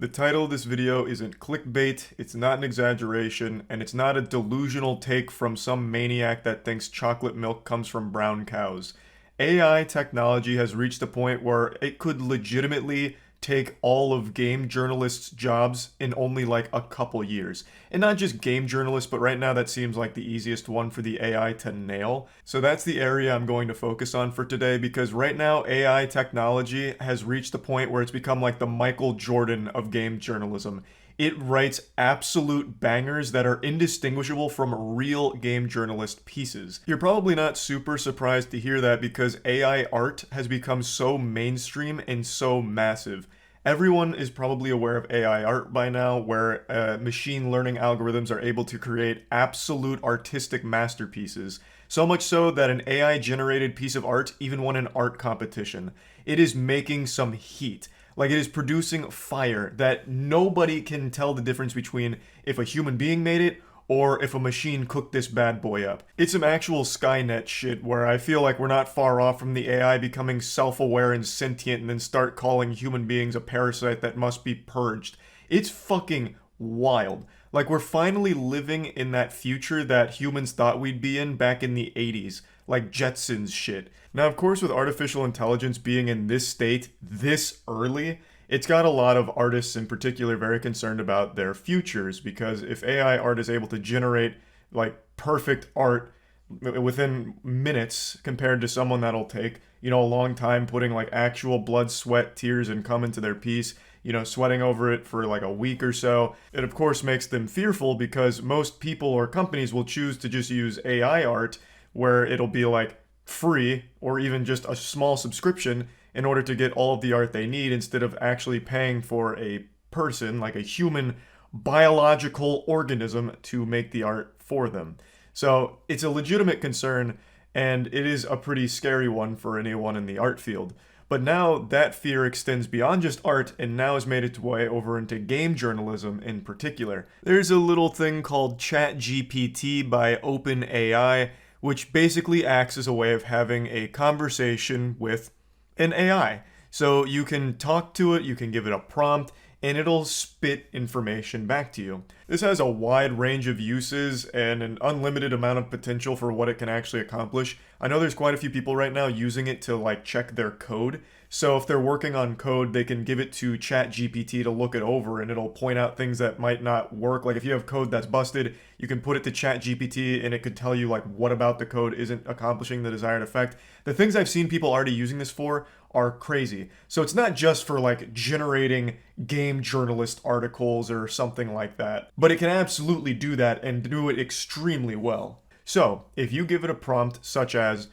The title of this video isn't clickbait, it's not an exaggeration, and it's not a delusional take from some maniac that thinks chocolate milk comes from brown cows. AI technology has reached a point where it could legitimately take all of game journalists' jobs in only like a couple years. And not just game journalists, but right now that seems like the easiest one for the AI to nail. So that's the area I'm going to focus on for today because right now AI technology has reached the point where it's become like the Michael Jordan of game journalism. It writes absolute bangers that are indistinguishable from real game journalist pieces. You're probably not super surprised to hear that because AI art has become so mainstream and so massive. Everyone is probably aware of AI art by now, where machine learning algorithms are able to create absolute artistic masterpieces. So much so that an AI generated piece of art even won an art competition. It is making some heat. Like, it is producing fire that nobody can tell the difference between if a human being made it or if a machine cooked this bad boy up. It's some actual Skynet shit where I feel like we're not far off from the AI becoming self-aware and sentient and then start calling human beings a parasite that must be purged. It's fucking wild. Like, we're finally living in that future that humans thought we'd be in back in the 80s. Like Jetsons shit. Now, of course, with artificial intelligence being in this state this early, it's got a lot of artists in particular very concerned about their futures, because if AI art is able to generate like perfect art within minutes compared to someone that'll take, a long time putting like actual blood, sweat, tears, and cum into their piece, sweating over it for like a week or so, it of course makes them fearful because most people or companies will choose to just use AI art where it'll be like free or even just a small subscription in order to get all of the art they need instead of actually paying for a person, like a human biological organism, to make the art for them. So it's a legitimate concern, and it is a pretty scary one for anyone in the art field. But now that fear extends beyond just art and now has made its way over into game journalism in particular. There's a little thing called ChatGPT by OpenAI, which basically acts as a way of having a conversation with an AI. So you can talk to it, you can give it a prompt, and it'll spit information back to you. This has a wide range of uses and an unlimited amount of potential for what it can actually accomplish. I know there's quite a few people right now using it to like check their code. So if they're working on code, they can give it to ChatGPT to look it over and it'll point out things that might not work. Like if you have code that's busted, you can put it to ChatGPT and it could tell you like what about the code isn't accomplishing the desired effect. The things I've seen people already using this for are crazy. So it's not just for like generating game journalist articles or something like that, but it can absolutely do that and do it extremely well. So if you give it a prompt such as,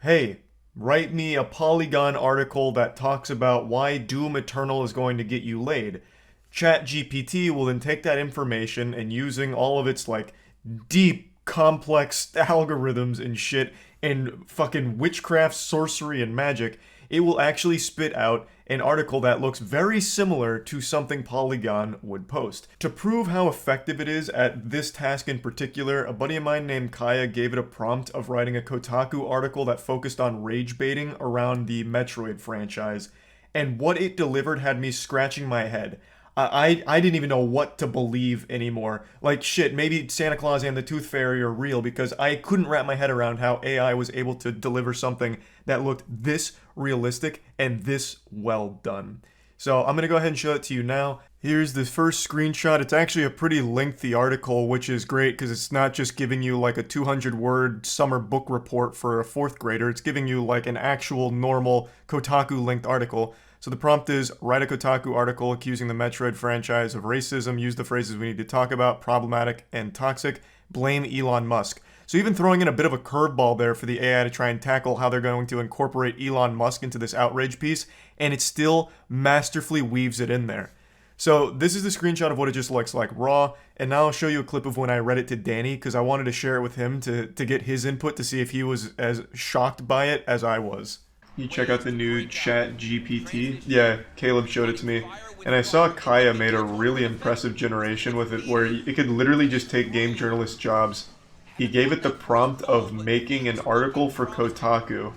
hey, write me a Polygon article that talks about why Doom Eternal is going to get you laid, ChatGPT will then take that information and using all of its like deep, complex algorithms and shit and fucking witchcraft, sorcery, and magic, it will actually spit out an article that looks very similar to something Polygon would post. To prove how effective it is at this task in particular, a buddy of mine named Kaya gave it a prompt of writing a Kotaku article that focused on rage baiting around the Metroid franchise, and what it delivered had me scratching my head. I didn't even know what to believe anymore. Like, shit, maybe Santa Claus and the Tooth Fairy are real because I couldn't wrap my head around how AI was able to deliver something that looked this realistic and this well done. So I'm going to go ahead and show it to you now. Here's the first screenshot. It's actually a pretty lengthy article, which is great because it's not just giving you like a 200-word summer book report for a fourth grader. It's giving you like an actual normal Kotaku-length article. So the prompt is, write a Kotaku article accusing the Metroid franchise of racism, use the phrases we need to talk about, problematic and toxic, blame Elon Musk. So even throwing in a bit of a curveball there for the AI to try and tackle how they're going to incorporate Elon Musk into this outrage piece, and it still masterfully weaves it in there. So this is the screenshot of what it just looks like raw, and now I'll show you a clip of when I read it to Danny, because I wanted to share it with him to get his input to see if he was as shocked by it as I was. You check out the new ChatGPT. Yeah, Caleb showed it to me. And I saw Kaya made a really impressive generation with it where it could literally just take game journalist jobs. He gave it the prompt of making an article for Kotaku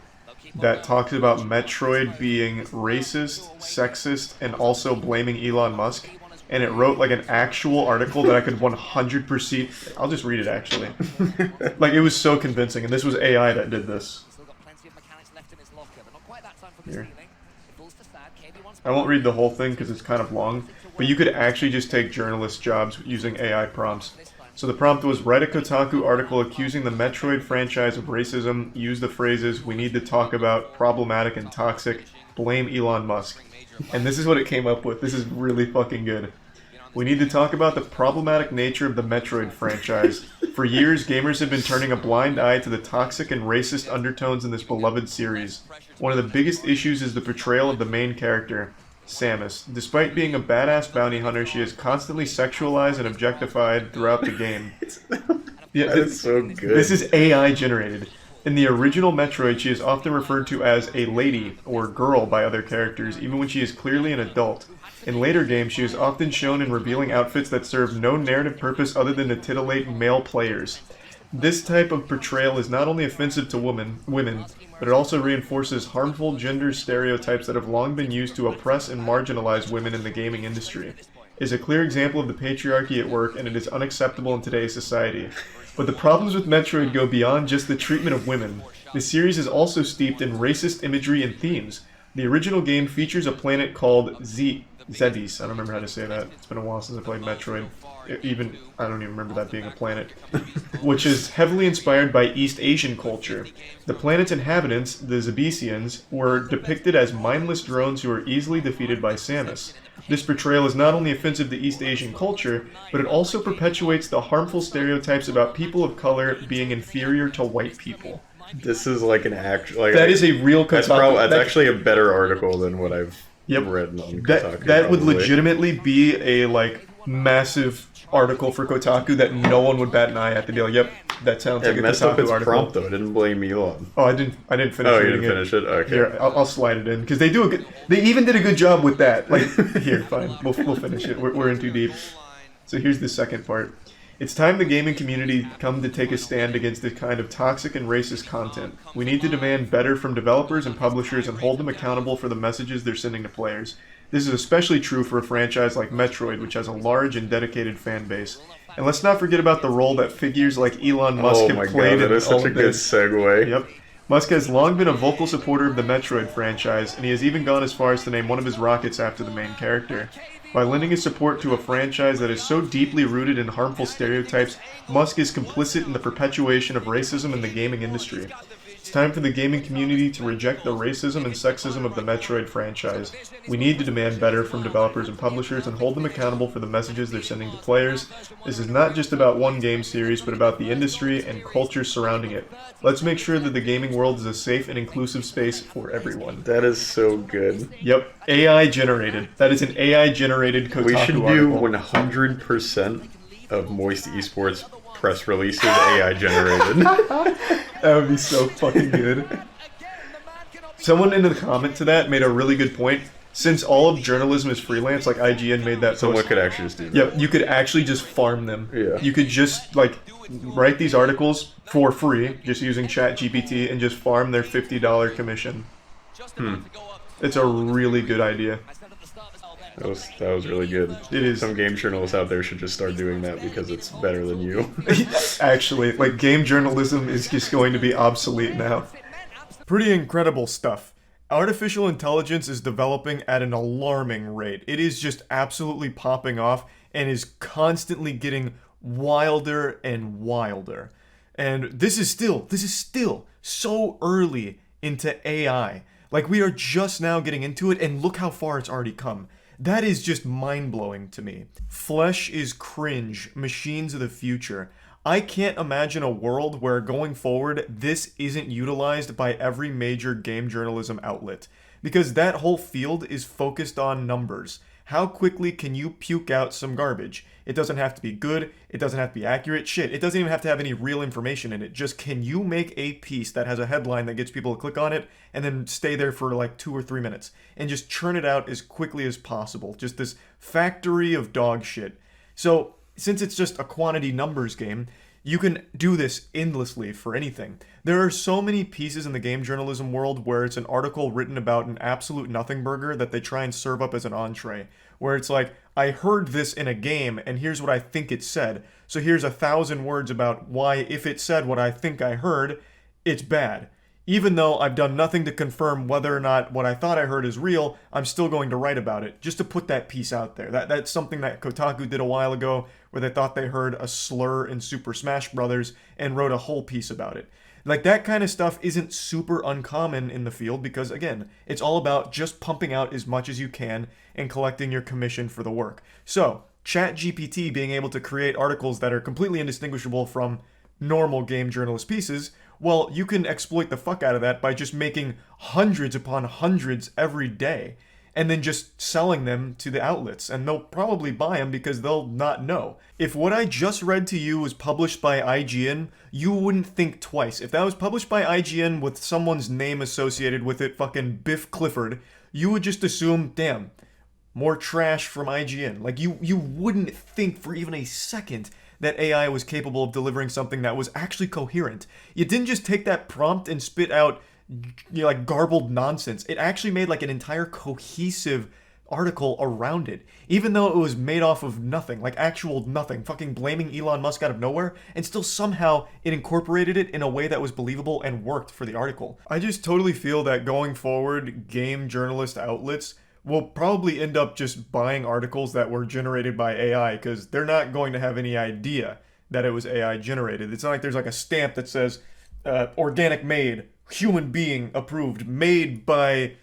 that talks about Metroid being racist, sexist, and also blaming Elon Musk. and it wrote like an actual article that I could 100%. I'll just read it actually. Like it was so convincing, and this was AI that did this. Here. I won't read the whole thing because it's kind of long, but you could actually just take journalist jobs using AI prompts. So the prompt was, write a Kotaku article accusing the Metroid franchise of racism, use the phrases, we need to talk about, problematic and toxic, blame Elon Musk. And this is what it came up with. This is really fucking good. We need to talk about the problematic nature of the Metroid franchise. For years, gamers have been turning a blind eye to the toxic and racist undertones in this beloved series. One of the biggest issues is the portrayal of the main character, Samus. Despite being a badass bounty hunter, she is constantly sexualized and objectified throughout the game. Yeah, That's so good. This is AI generated. In the original Metroid, she is often referred to as a lady or girl by other characters, even when she is clearly an adult. In later games, she is often shown in revealing outfits that serve no narrative purpose other than to titillate male players. This type of portrayal is not only offensive to women, but it also reinforces harmful gender stereotypes that have long been used to oppress and marginalize women in the gaming industry. It is a clear example of the patriarchy at work, and it is unacceptable in today's society. But the problems with Metroid go beyond just the treatment of women. The series is also steeped in racist imagery and themes. The original game features a planet called Zedis. I don't remember how to say that. It's been a while since I played Metroid. I don't even remember that being a planet. Which is heavily inspired by East Asian culture. The planet's inhabitants, the Zebesians, were depicted as mindless drones who are easily defeated by Samus. This portrayal is not only offensive to East Asian culture, but it also perpetuates the harmful stereotypes about people of color being inferior to white people. This is like an actual... That is a real Kotaku. That's actually a better article than what I've read on Kotaku. That would legitimately be a like massive article for Kotaku that no one would bat an eye at. They'd be like, "Yep, that sounds like a Kotaku article." It messed up its prompt though. It didn't blame Elon. Oh, I didn't finish. Oh, you didn't finish it. Okay. Here, I'll slide it in because they do a good. They even did a good job with that. Like, here, fine, we'll finish it. We're in too deep. So here's the second part. It's time the gaming community come to take a stand against this kind of toxic and racist content. We need to demand better from developers and publishers and hold them accountable for the messages they're sending to players. This is especially true for a franchise like Metroid, which has a large and dedicated fan base. And let's not forget about the role that figures like Elon Musk have played in all of this. Oh my god, that is such a good segue. Yep. Musk has long been a vocal supporter of the Metroid franchise, and he has even gone as far as to name one of his rockets after the main character. By lending his support to a franchise that is so deeply rooted in harmful stereotypes, Musk is complicit in the perpetuation of racism in the gaming industry. It's time for the gaming community to reject the racism and sexism of the Metroid franchise. We need to demand better from developers and publishers and hold them accountable for the messages they're sending to players. This is not just about one game series, but about the industry and culture surrounding it. Let's make sure that the gaming world is a safe and inclusive space for everyone. That is so good. Yep, AI generated. That is an AI generated Kotaku We should do article. 100% of Moist Esports press releases AI generated. That would be so fucking good. Someone in the comment to that made a really good point. Since all of journalism is freelance, like IGN made that Someone post. could actually just do that. Yeah, you could actually just farm them. Yeah. You could just like write these articles for free, just using ChatGPT, and just farm their $50 commission. It's a really good idea. That was really good. It is. Some game journalists out there should just start doing that because it's better than you. Actually, like game journalism is just going to be obsolete now. Pretty incredible stuff. Artificial intelligence is developing at an alarming rate. It is just absolutely popping off and is constantly getting wilder and wilder. And this is still so early into AI. Like, we are just now getting into it, and look how far it's already come. That is just mind-blowing to me. Flesh is cringe, machines of the future. I can't imagine a world where, going forward, this isn't utilized by every major game journalism outlet. Because that whole field is focused on numbers. How quickly can you puke out some garbage? It doesn't have to be good, it doesn't have to be accurate, shit. It doesn't even have to have any real information in it. Just, can you make a piece that has a headline that gets people to click on it and then stay there for like 2 or 3 minutes and just churn it out as quickly as possible. Just this factory of dog shit. So, since it's just a quantity numbers game, you can do this endlessly for anything. There are so many pieces in the game journalism world where it's an article written about an absolute nothing burger that they try and serve up as an entree. where it's like, I heard this in a game and here's what I think it said. So here's 1,000 words about why, if it said what I think I heard, it's bad. Even though I've done nothing to confirm whether or not what I thought I heard is real, I'm still going to write about it just to put that piece out there. That's something that Kotaku did a while ago, where they thought they heard a slur in Super Smash Brothers and wrote a whole piece about it. Like, that kind of stuff isn't super uncommon in the field because, again, it's all about just pumping out as much as you can and collecting your commission for the work. So, ChatGPT being able to create articles that are completely indistinguishable from normal game journalist pieces, well, you can exploit the fuck out of that by just making hundreds upon hundreds every day and then just selling them to the outlets. And they'll probably buy them because they'll not know. If what I just read to you was published by IGN, you wouldn't think twice. If that was published by IGN with someone's name associated with it, fucking Biff Clifford, you would just assume, damn, more trash from IGN. Like, you wouldn't think for even a second that AI was capable of delivering something that was actually coherent. You didn't just take that prompt and spit out, like, garbled nonsense. It actually made like an entire cohesive article around it, even though it was made off of nothing, like actual nothing, fucking blaming Elon Musk out of nowhere, and still somehow it incorporated it in a way that was believable and worked for the article. I just totally feel that going forward, game journalist outlets will probably end up just buying articles that were generated by AI because they're not going to have any idea that it was AI generated. It's not like there's like a stamp that says organic made, human being approved, made by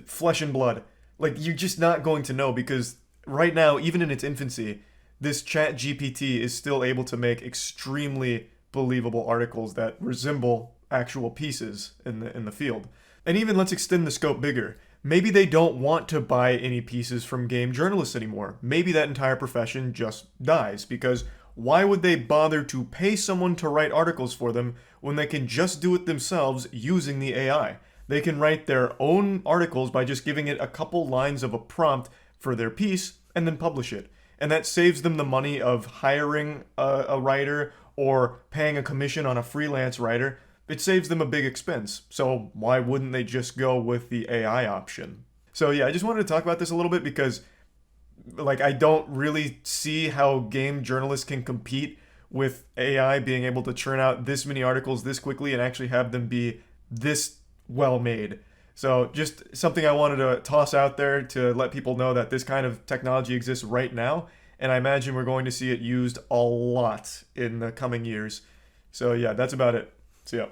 flesh and blood. Like, you're just not going to know because right now, even in its infancy, this Chat GPT is still able to make extremely believable articles that resemble actual pieces in the field. And even, let's extend the scope bigger. Maybe they don't want to buy any pieces from game journalists anymore. Maybe that entire profession just dies because why would they bother to pay someone to write articles for them when they can just do it themselves using the AI? They can write their own articles by just giving it a couple lines of a prompt for their piece and then publish it. And that saves them the money of hiring a writer or paying a commission on a freelance writer. It saves them a big expense. So why wouldn't they just go with the AI option? So yeah, I just wanted to talk about this a little bit because, like, I don't really see how game journalists can compete with AI being able to churn out this many articles this quickly and actually have them be this well made. So just something I wanted to toss out there to let people know that this kind of technology exists right now, and I imagine we're going to see it used a lot in the coming years. So yeah, that's about it. See ya.